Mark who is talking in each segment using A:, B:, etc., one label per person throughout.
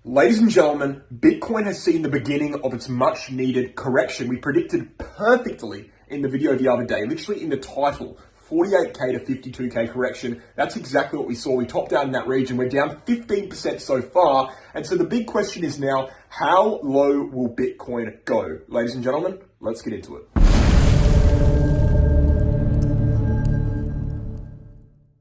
A: Ladies and gentlemen, Bitcoin has seen the beginning of its much needed correction. We predicted perfectly in the video the other day, literally in the title, 48K to 52K correction. That's exactly what we saw. We topped out in that region. We're down 15% so far. And so the big question is now, how low will Bitcoin go? Ladies and gentlemen, let's get into it.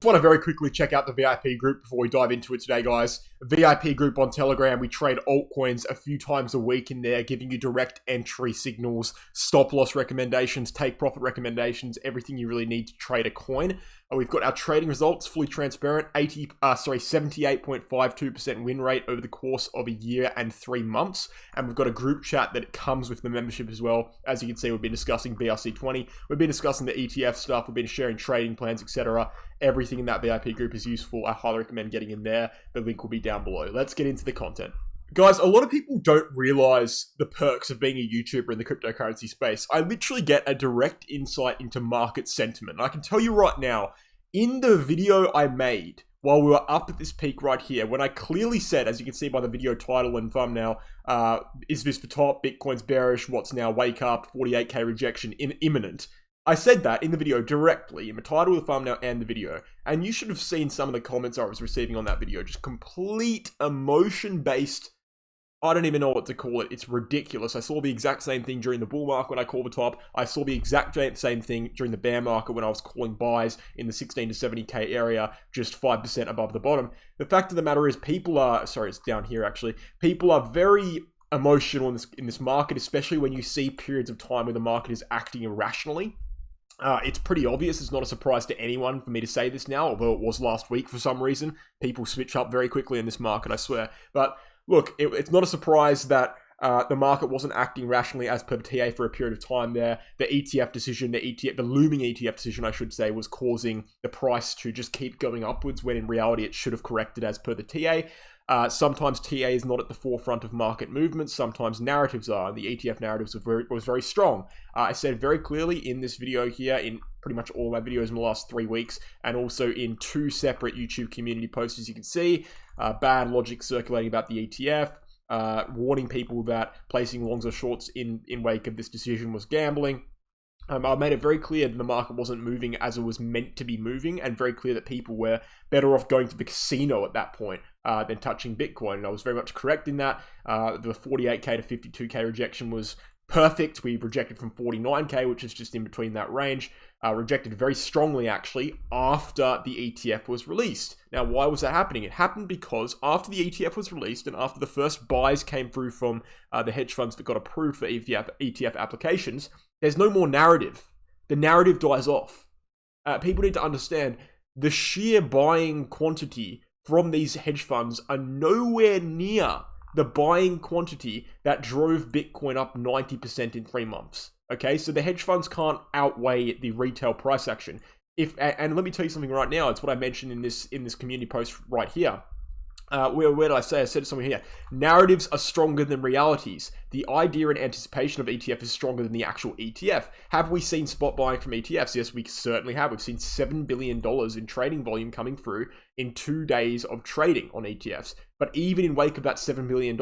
B: Just want to very quickly check out the VIP group before we dive into it today, guys. VIP group on Telegram. We trade altcoins a few times a week in there, giving you direct entry signals, stop loss recommendations, take profit recommendations, everything you really need to trade a coin. We've got our trading results, fully transparent, 78.52% win rate over the course of a year and 3 months. And we've got a group chat that comes with the membership as well. As you can see, we've been discussing BRC20. We've been discussing the ETF stuff. We've been sharing trading plans, etc. Everything in that VIP group is useful. I highly recommend getting in there. The link will be down below. Let's get into the content. Guys, a lot of people don't realize the perks of being a YouTuber in the cryptocurrency space. I literally get a direct insight into market sentiment. And I can tell you right now, in the video I made while we were up at this peak right here, when I clearly said, as you can see by the video title and thumbnail, is this the top? Bitcoin's bearish. What's now? Wake up. 48K rejection imminent. I said that in the video directly, in the title, the thumbnail, and the video. And you should have seen some of the comments I was receiving on that video. Just complete emotion-based, I don't even know what to call it. It's ridiculous. I saw the exact same thing during the bull market when I called the top. I saw the exact same thing during the bear market when I was calling buys in the 16 to 70K area, just 5% above the bottom. The fact of the matter is people are, sorry, it's down here actually. People are very emotional in this market, especially when you see periods of time where the market is acting irrationally. It's pretty obvious. It's not a surprise to anyone for me to say this now, although it was last week for some reason. People switch up very quickly in this market, I swear. But look, it's not a surprise that the market wasn't acting rationally as per the TA for a period of time there. The ETF decision, the looming ETF decision, I should say, was causing the price to just keep going upwards when in reality it should have corrected as per the TA. Sometimes TA is not at the forefront of market movements. Sometimes narratives are. The ETF narratives was very strong. I said very clearly in this video here, in pretty much all my videos in the last 3 weeks, and also in 2 separate YouTube community posts, as you can see, bad logic circulating about the ETF, warning people that placing longs or shorts in wake of this decision was gambling. I made it very clear that the market wasn't moving as it was meant to be moving, and very clear that people were better off going to the casino at that point than touching Bitcoin. And I was very much correct in that. The 48K to 52K rejection was perfect. We rejected from 49K, which is just in between that range. Rejected very strongly, actually, after the ETF was released. Now, why was that happening? It happened because after the ETF was released and after the first buys came through from the hedge funds that got approved for ETF applications, there's no more narrative. The narrative dies off. People need to understand the sheer buying quantity from these hedge funds are nowhere near the buying quantity that drove Bitcoin up 90% in 3 months. Okay, so the hedge funds can't outweigh the retail price action. And let me tell you something right now. It's what I mentioned in this community post right here. Where did I say? I said it somewhere here. Narratives are stronger than realities. The idea and anticipation of ETF is stronger than the actual ETF. Have we seen spot buying from ETFs? Yes, we certainly have. We've seen $7 billion in trading volume coming through in 2 days of trading on ETFs. But even in wake of that $7 billion,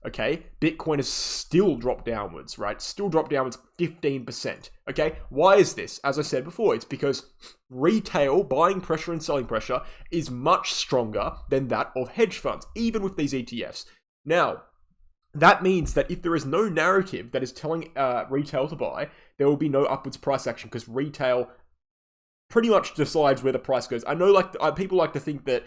B: okay, Bitcoin has still dropped downwards, right? Still dropped downwards 15%, okay? Why is this? As I said before, it's because retail buying pressure and selling pressure is much stronger than that of hedge funds, even with these ETFs. Now, that means that if there is no narrative that is telling retail to buy, there will be no upwards price action because retail pretty much decides where the price goes. I know people like to think that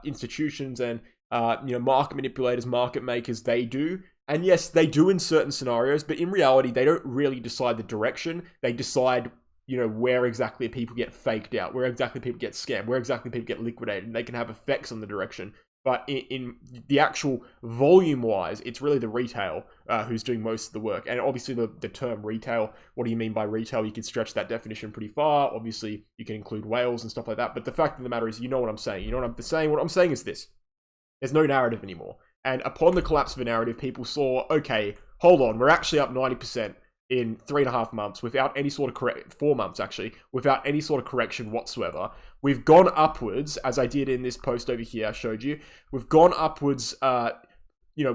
B: institutions and market manipulators, market makers, they do. And yes, they do in certain scenarios, but in reality, they don't really decide the direction. They decide, where exactly people get faked out, where exactly people get scammed, where exactly people get liquidated, and they can have effects on the direction. But in the actual volume-wise, it's really the retail who's doing most of the work. And obviously the term retail, what do you mean by retail? You can stretch that definition pretty far. Obviously, you can include whales and stuff like that. But the fact of the matter is, you know what I'm saying. You know what I'm saying? What I'm saying is this. There's no narrative anymore. And upon the collapse of a narrative, people saw, okay, hold on, we're actually up 90% in 3.5 months without any sort of 4 months actually, without any sort of correction whatsoever. We've gone upwards, as I did in this post over here, I showed you. We've gone upwards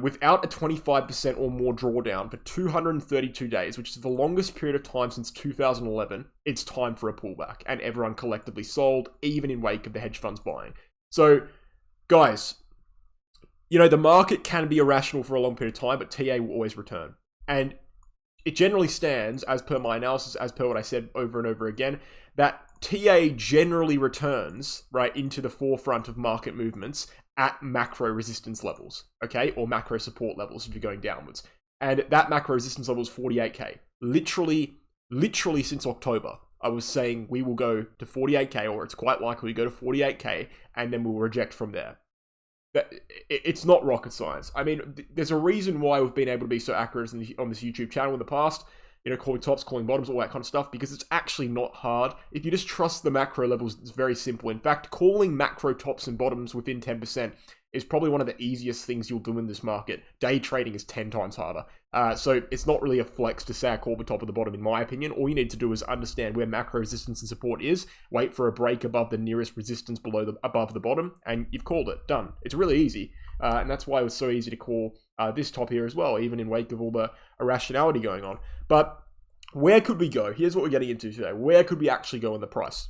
B: without a 25% or more drawdown for 232 days, which is the longest period of time since 2011, it's time for a pullback. And everyone collectively sold, even in wake of the hedge funds buying. So, guys, the market can be irrational for a long period of time, but TA will always return. And it generally stands, as per my analysis, as per what I said over and over again, that TA generally returns, right, into the forefront of market movements at macro resistance levels, okay? Or macro support levels if you're going downwards. And that macro resistance level is 48K. Literally since October, I was saying we will go to 48K, or it's quite likely we go to 48K, and then we'll reject from there. It's not rocket science. I mean, there's a reason why we've been able to be so accurate on this YouTube channel in the past, calling tops, calling bottoms, all that kind of stuff, because it's actually not hard. If you just trust the macro levels, it's very simple. In fact, calling macro tops and bottoms within 10% is probably one of the easiest things you'll do in this market. Day trading is 10 times harder. So it's not really a flex to say I call the top or the bottom, in my opinion. All you need to do is understand where macro resistance and support is, wait for a break above the nearest resistance above the bottom, and you've called it. Done. It's really easy. And that's why it was so easy to call this top here as well, even in wake of all the irrationality going on. But where could we go? Here's what we're getting into today. Where could we actually go in the price?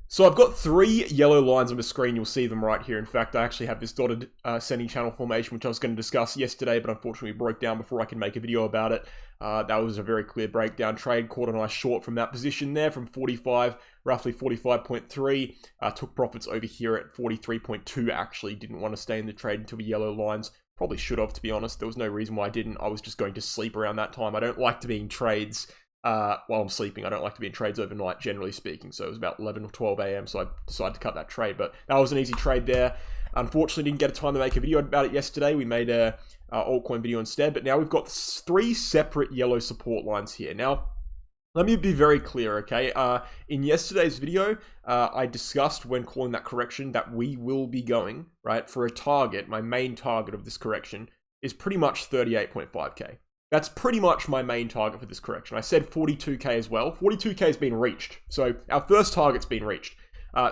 B: So I've got 3 yellow lines on the screen. You'll see them right here. In fact, I actually have this dotted ascending channel formation, which I was going to discuss yesterday, but unfortunately broke down before I could make a video about it. That was a very clear breakdown trade. Caught a nice short from that position there from 45, roughly 45.3. Took profits over here at 43.2, actually. Didn't want to stay in the trade until the yellow lines. Probably should have, to be honest. There was no reason why I didn't. I was just going to sleep around that time. I don't like to be in trades while I'm sleeping. I don't like to be in trades overnight, generally speaking. So it was about 11 or 12 a.m. So I decided to cut that trade. But that was an easy trade there. Unfortunately, didn't get a time to make a video about it yesterday. We made a altcoin video instead. But now we've got 3 separate yellow support lines here. Now, let me be very clear, okay? In yesterday's video, I discussed when calling that correction that we will be going, right, for a target. My main target of this correction is pretty much 38.5K. That's pretty much my main target for this correction. I said 42K as well. 42K has been reached. So our first target's been reached.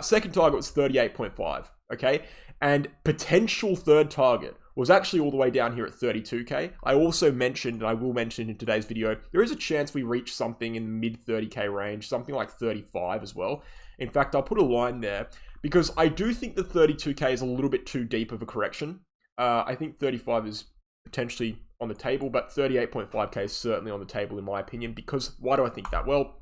B: Second target was 38.5, okay? And potential third target was actually all the way down here at 32K. I also mentioned, and I will mention in today's video, there is a chance we reach something in the mid 30K range, something like 35 as well. In fact, I'll put a line there because I do think the 32K is a little bit too deep of a correction. I think 35 is potentially on the table, but 38.5K is certainly on the table in my opinion. Because why do I think that? Well,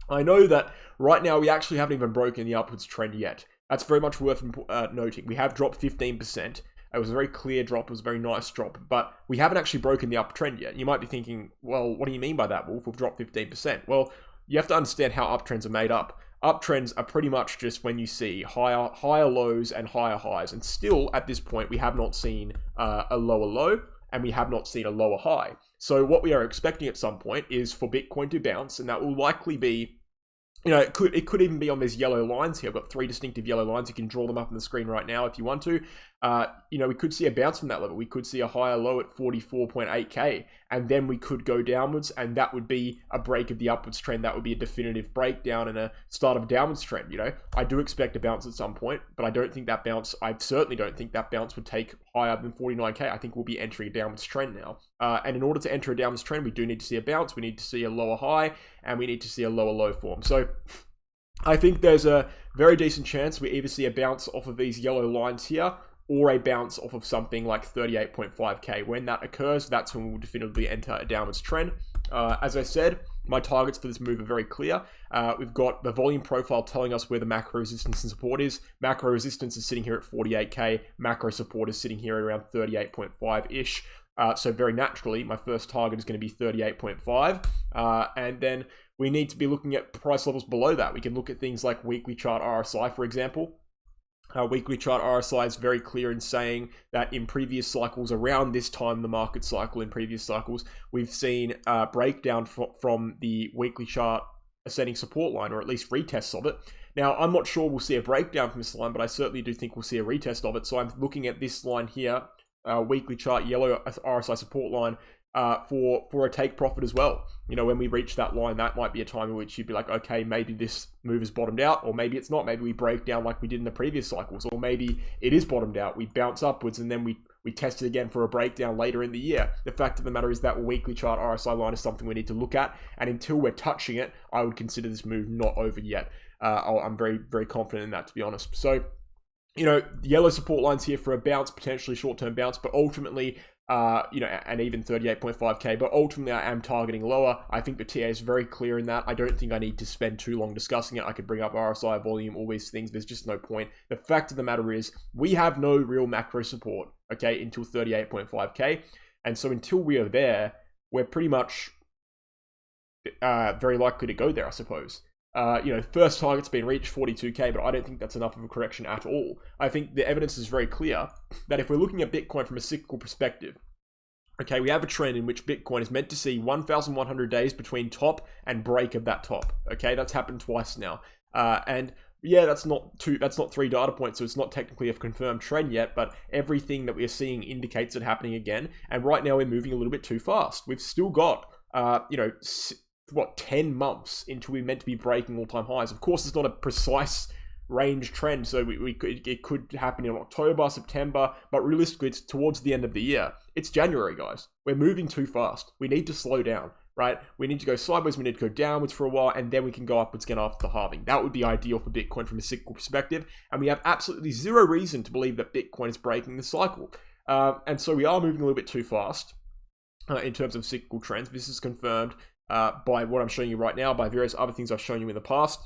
B: I know that right now we actually haven't even broken the upwards trend yet. That's very much worth noting. We have dropped 15%. It was a very clear drop. It was a very nice drop, but we haven't actually broken the uptrend yet. You might be thinking, well, what do you mean by that, Wolf? We've dropped 15%. Well, you have to understand how uptrends are made up. Uptrends are pretty much just when you see higher lows and higher highs. And still, at this point, we have not seen a lower low, and we have not seen a lower high. So what we are expecting at some point is for Bitcoin to bounce, and that will likely be, it could even be on these yellow lines here. I've got 3 distinctive yellow lines. You can draw them up on the screen right now if you want to. We could see a bounce from that level. We could see a higher low at 44.8K, and then we could go downwards, and that would be a break of the upwards trend. That would be a definitive breakdown and a start of a downwards trend. I do expect a bounce at some point, but I certainly don't think that bounce would take higher than 49K. I think we'll be entering a downwards trend now. And in order to enter a downwards trend, we do need to see a bounce. We need to see a lower high, and we need to see a lower low form. So I think there's a very decent chance we either see a bounce off of these yellow lines here, or a bounce off of something like 38.5K. When that occurs, that's when we'll definitively enter a downwards trend. As I said, my targets for this move are very clear. We've got the volume profile telling us where the macro resistance and support is. Macro resistance is sitting here at 48K. Macro support is sitting here around 38.5-ish. So very naturally, my first target is going to be 38.5. And then we need to be looking at price levels below that. We can look at things like weekly chart RSI, for example. Weekly chart RSI is very clear in saying that in previous cycles, around this time, the market cycle in previous cycles, we've seen a breakdown from the weekly chart ascending support line, or at least retests of it. Now, I'm not sure we'll see a breakdown from this line, but I certainly do think we'll see a retest of it. So I'm looking at this line here, weekly chart yellow RSI support line, for a take profit as well. When we reach that line, that might be a time in which you'd be like, okay, maybe this move is bottomed out, or maybe it's not. Maybe we break down like we did in the previous cycles, or maybe it is bottomed out. We bounce upwards, and then we We test it again for a breakdown later in the year. The fact of the matter is that weekly chart RSI line is something we need to look at. And until we're touching it, I would consider this move not over yet. I'm very, very confident in that, to be honest. So, yellow support lines here for a bounce, potentially short-term bounce, but ultimately, and even 38.5k, but ultimately I am targeting lower. I think the TA is very clear in that. I don't think I need to spend too long discussing it. I could bring up RSI, volume, all these things. There's just no point. The fact of the matter is we have no real macro support, okay, until 38.5k. And so until we are there, we're pretty much very likely to go there, I suppose. First target's been reached, 42k, but I don't think that's enough of a correction at all. I think the evidence is very clear that if we're looking at Bitcoin from a cyclical perspective, okay, we have a trend in which Bitcoin is meant to see 1,100 days between top and break of that top. Okay, that's happened twice now. And yeah, that's not 3 data points, so it's not technically a confirmed trend yet, but everything that we are seeing indicates it happening again. And right now we're moving a little bit too fast. We've still got, 10 months until we're meant to be breaking all-time highs. Of course, it's not a precise range trend, so it could happen in October, September, but realistically, it's towards the end of the year. It's January, guys. We're moving too fast. We need to slow down, right? We need to go sideways, we need to go downwards for a while, and then we can go upwards again after the halving. That would be ideal for Bitcoin from a cyclical perspective, and we have absolutely zero reason to believe that Bitcoin is breaking the cycle. And so we are moving a little bit too fast in terms of cyclical trends. This is confirmed by what I'm showing you right now, by various other things I've shown you in the past.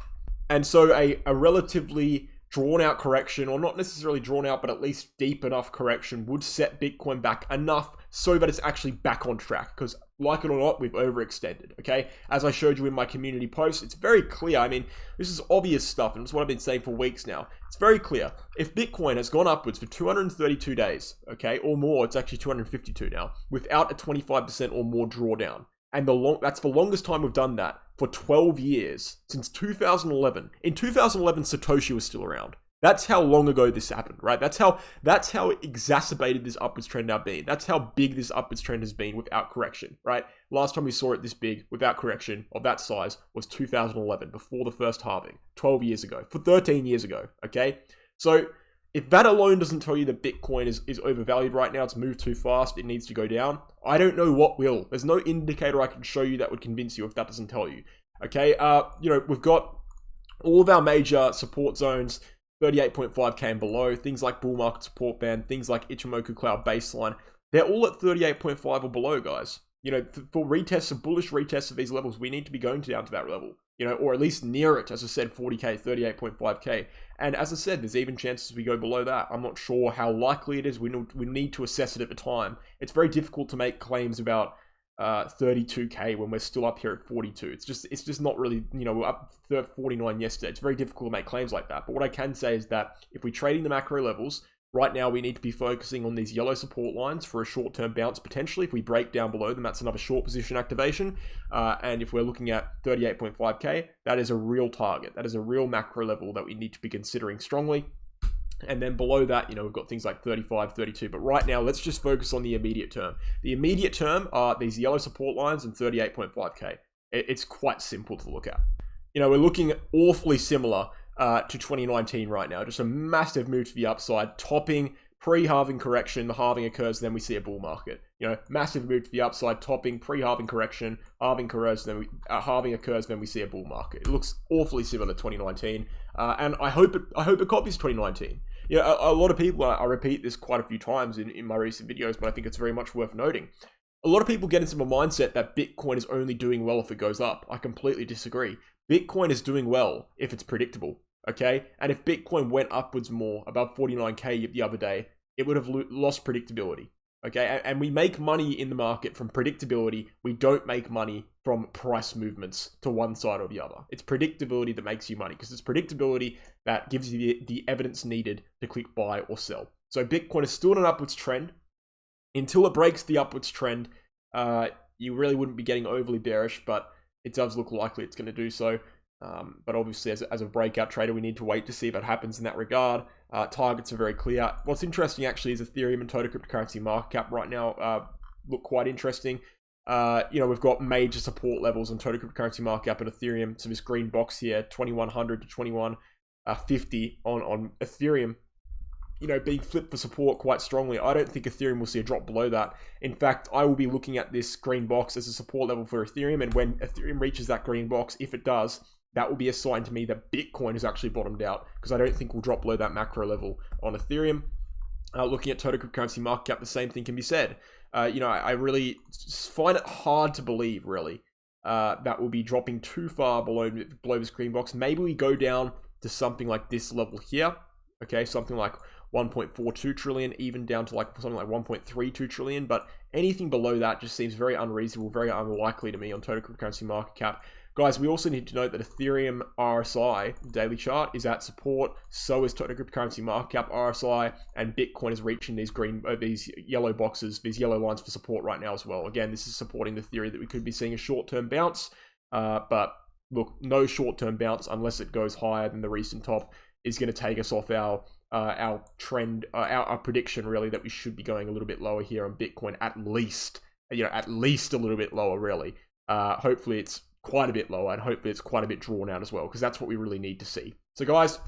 B: And so a relatively drawn out correction, or not necessarily drawn out, but at least deep enough correction would set Bitcoin back enough so that it's actually back on track. Because like it or not, we've overextended, okay? As I showed you in my community post, it's very clear. I mean, this is obvious stuff, and it's what I've been saying for weeks now. It's very clear. If Bitcoin has gone upwards for 232 days, okay, or more, it's actually 252 now, without a 25% or more drawdown, and that's the longest time we've done that, for 12 years, since 2011. In 2011, Satoshi was still around. That's how long ago this happened, right? That's how exacerbated this upwards trend now been. That's how big this upwards trend has been without correction, right? Last time we saw it this big without correction of that size was 2011, before the first halving, 12 years ago, for 13 years ago, okay? So if that alone doesn't tell you that Bitcoin is overvalued right now, it's moved too fast, it needs to go down, I don't know what will. There's no indicator I can show you that would convince you if that doesn't tell you. Okay, we've got all of our major support zones, 38.5k and below, things like bull market support band, things like Ichimoku cloud baseline, they're all at 38.5 or below, guys. For retests, of bullish retests of these levels, we need to be going down to that level, or at least near it. As I said, 40k, 38.5k. And as I said, there's even chances we go below that. I'm not sure how likely it is. We need to assess it at the time. It's very difficult to make claims about 32k when we're still up here at 42. It's just not really, we're up 49 yesterday. It's very difficult to make claims like that. But what I can say is that if we're trading the macro levels, right now, we need to be focusing on these yellow support lines for a short-term bounce potentially. If we break down below them, that's another short position activation. And if we're looking at 38.5k, that is a real target. That is a real macro level that we need to be considering strongly. And then below that, we've got things like 35, 32. But right now, let's just focus on the immediate term. The immediate term are these yellow support lines and 38.5k. It's quite simple to look at. We're looking awfully similar to 2019 right now. Just a massive move to the upside, topping pre-halving correction. The halving occurs, then we see a bull market. Massive move to the upside, topping pre-halving correction, halving occurs, then we see a bull market. It looks awfully similar to 2019, and I hope it copies 2019. A lot of people, I repeat this quite a few times in my recent videos, but I think it's very much worth noting. A lot of people get into a mindset that Bitcoin is only doing well if it goes up. I completely disagree. Bitcoin is doing well if it's predictable, okay? And if Bitcoin went upwards more, above 49k the other day, it would have lost predictability, okay? And we make money in the market from predictability. We don't make money from price movements to one side or the other. It's predictability that makes you money, because it's predictability that gives you the evidence needed to click buy or sell. So Bitcoin is still in an upwards trend. Until it breaks the upwards trend, you really wouldn't be getting overly bearish, but it does look likely it's going to do so. But obviously, as a breakout trader, we need to wait to see if it happens in that regard. Targets are very clear. What's interesting, actually, is Ethereum and total cryptocurrency market cap right now look quite interesting. We've got major support levels on total cryptocurrency market cap and Ethereum. So this green box here, 2100 to 2150 on Ethereum. being flipped for support quite strongly. I don't think Ethereum will see a drop below that. In fact, I will be looking at this green box as a support level for Ethereum, and when Ethereum reaches that green box, if it does, that will be a sign to me that Bitcoin has actually bottomed out, because I don't think we'll drop below that macro level on Ethereum. Looking at total cryptocurrency market cap, the same thing can be said. I really find it hard to believe, really, that will be dropping too far below this green box. Maybe we go down to something like this level here, okay, something like 1.42 trillion, even down to like something like 1.32 trillion, but anything below that just seems very unreasonable, very unlikely to me on total cryptocurrency market cap. Guys, we also need to note that Ethereum RSI, daily chart, is at support. So is total cryptocurrency market cap RSI, and Bitcoin is reaching these yellow boxes, these yellow lines for support right now as well. Again, this is supporting the theory that we could be seeing a short-term bounce, but look, no short-term bounce unless it goes higher than the recent top is going to take us off our trend, our prediction really, that we should be going a little bit lower here on Bitcoin, at least a little bit lower, really. Hopefully it's quite a bit lower, and hopefully it's quite a bit drawn out as well, because that's what we really need to see. So guys,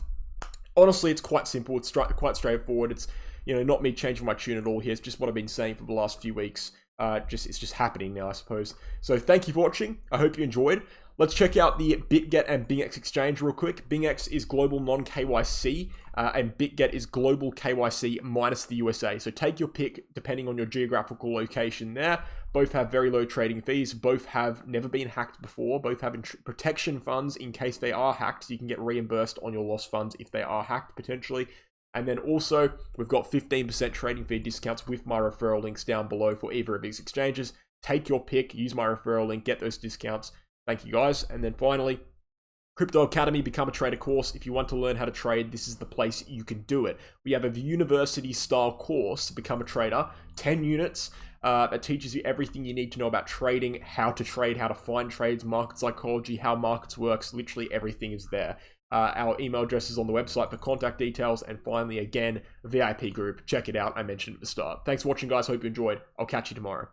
B: honestly, it's quite simple. It's quite straightforward. It's not me changing my tune at all here. It's just what I've been saying for the last few weeks. It's just happening now, I suppose. So thank you for watching. I hope you enjoyed. Let's check out the Bitget and Bingx exchange real quick. Bingx is global non-KYC, and Bitget is global KYC minus the USA. So take your pick depending on your geographical location there. Both have very low trading fees. Both have never been hacked before. Both have protection funds in case they are hacked. So you can get reimbursed on your lost funds if they are hacked potentially. And then also, we've got 15% trading fee discounts with my referral links down below for either of these exchanges. Take your pick, use my referral link, get those discounts. Thank you guys. And then finally, Crypto Academy, become a trader course. If you want to learn how to trade, this is the place you can do it. We have a university style course to become a trader, 10 units that teaches you everything you need to know about trading, how to trade, how to find trades, market psychology, how markets works. Literally everything is there. Our email address is on the website for contact details. And finally, again, VIP group. Check it out. I mentioned at the start. Thanks for watching, guys. Hope you enjoyed. I'll catch you tomorrow.